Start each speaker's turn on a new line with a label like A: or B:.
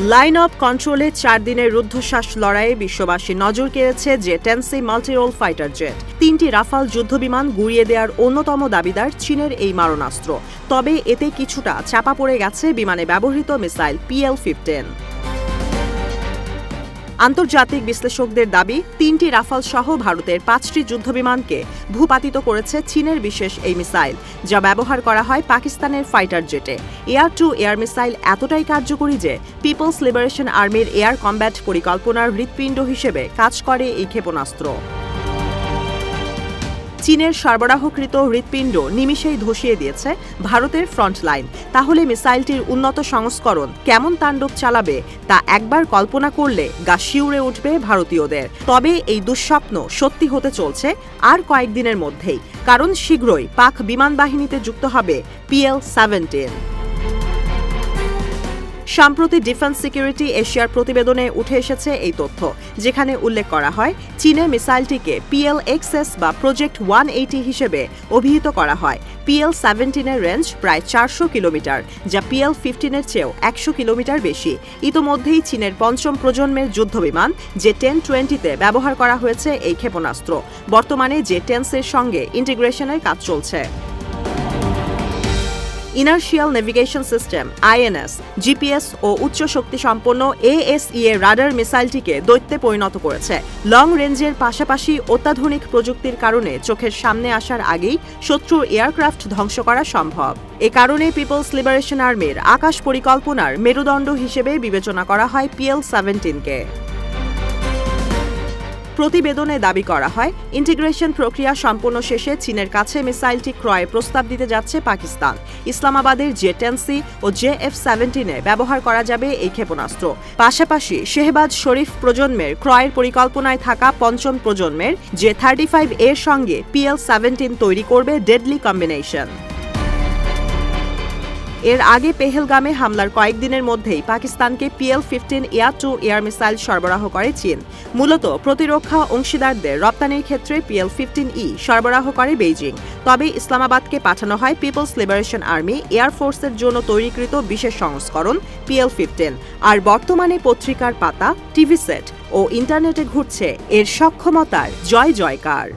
A: Line of কন্ট্রোলে 4 দিনের রুদ্ধশ্বাস লড়াইয়ে বিশ্ববাসী নজর কেড়েছে জে-10C মাল্টি-রোল ফাইটার জেট। 3টি রাফাল যুদ্ধবিমান গুঁড়িয়ে দেওয়ার অন্যতম দাবিদার চীনের এই মারণাস্ত্র। তবে এতে কিছুটা চাপা পড়ে গেছে বিমানে ব্যবহৃত মিসাইল PL-15। আন্তর্জাতিক বিশ্লেষকদের দাবি 3টি রাফাল সহ ভারতের 5টি যুদ্ধবিমানকে ভূপাতিত করেছে চীনের বিশেষ এই মিসাইল, যা ব্যবহার করা হয় পাকিস্তানের ফাইটার জেটে। এয়ার টু এয়ার মিসাইল এতটাই কার্যকরী যে পিপলস লিবারেশন আর্মির এয়ার কমব্যাট পরিকল্পনার হৃৎপিণ্ড হিসেবে কাজ করে এই ক্ষেপণাস্ত্র। চীনের সরবরাহকৃত হৃৎপিণ্ড নিমিষেই ধসিয়ে দিয়েছে ভারতের ফ্রন্টলাইন। তাহলে মিসাইলটির উন্নত সংস্করণ কেমন তাণ্ডব চালাবে তা একবার কল্পনা করলে গা শিউরে উঠবে ভারতীয়দের। তবে এই দুঃস্বপ্ন সত্যি হতে চলছে আর কয়েকদিনের মধ্যেই, কারণ শীঘ্রই পাক বিমান বাহিনীতে যুক্ত হবে PL-17। সম্প্রতি ডিফেন্স সিকিউরিটি এশিয়ার প্রতিবেদনে উঠে এসেছে এই তথ্য, যেখানে উল্লেখ করা হয় চীনে মিসাইলটিকে PL-XS বা প্রজেক্ট 180 হিসেবে অভিহিত করা হয়। PL-17-এর রেঞ্জ প্রায় 400 কিলোমিটার, যা PL-15-এর চেয়েও 100 কিলোমিটার বেশি। ইতোমধ্যেই চীনের 5ম প্রজন্মের যুদ্ধবিমান জে-10-20-তে ব্যবহার করা হয়েছে এই ক্ষেপণাস্ত্র। বর্তমানে জে-10C-এর সঙ্গে ইন্টিগ্রেশনের কাজ চলছে। Inertial navigation system INS, GPS ও উচ্চ শক্তিসম্পন্ন ASE রাডার মিসাইলটিকে দৈত্যে পরিণত করেছে। লং রেঞ্জের পাশাপাশি অত্যাধুনিক প্রযুক্তির কারণে চোখের সামনে আসার আগেই শত্রুর এয়ারক্রাফট ধ্বংস করা সম্ভব। এ কারণে পিপলস লিবারেশন আর্মির আকাশ পরিকল্পনার মেরুদণ্ড হিসেবে বিবেচনা করা হয় PL-17-কে। প্রতিবেদনে দাবি করা হয় ইন্টিগ্রেশন প্রক্রিয়া সম্পন্ন শেষে চীনের কাছে মিসাইলটি ক্রয়ের প্রস্তাব দিতে যাচ্ছে পাকিস্তান। ইসলামাবাদের জে-10C ও JF-17-এ ব্যবহার করা যাবে এই ক্ষেপণাস্ত্র। পাশাপাশি শেহবাজ শরীফ প্রজন্মের ক্রয়ের পরিকল্পনায় থাকা 5ম প্রজন্মের জে-35-এর সঙ্গে PL-17 তৈরি করবে ডেডলি কম্বিনেশন। এর আগে পেহেলগামে হামলার কয়েকদিনের মধ্যেই পাকিস্তানকে PL-15 air to air missile সরবরাহ করে চীন। মূলত প্রতিরক্ষা অংশীদারদের রপ্তানির ক্ষেত্রে PL-15E সরবরাহ করে বেইজিং। তবে ইসলামাবাদকে পাঠানো হয় পিপলস লিবারেশন আর্মি এয়ারফোর্সের জন্য তৈরিকৃত বিশেষ সংস্করণ PL-15। আর বর্তমানে পত্রিকার পাতা, টিভি সেট ও ইন্টারনেটে ঘুরছে এর সক্ষমতার জয় জয়কার।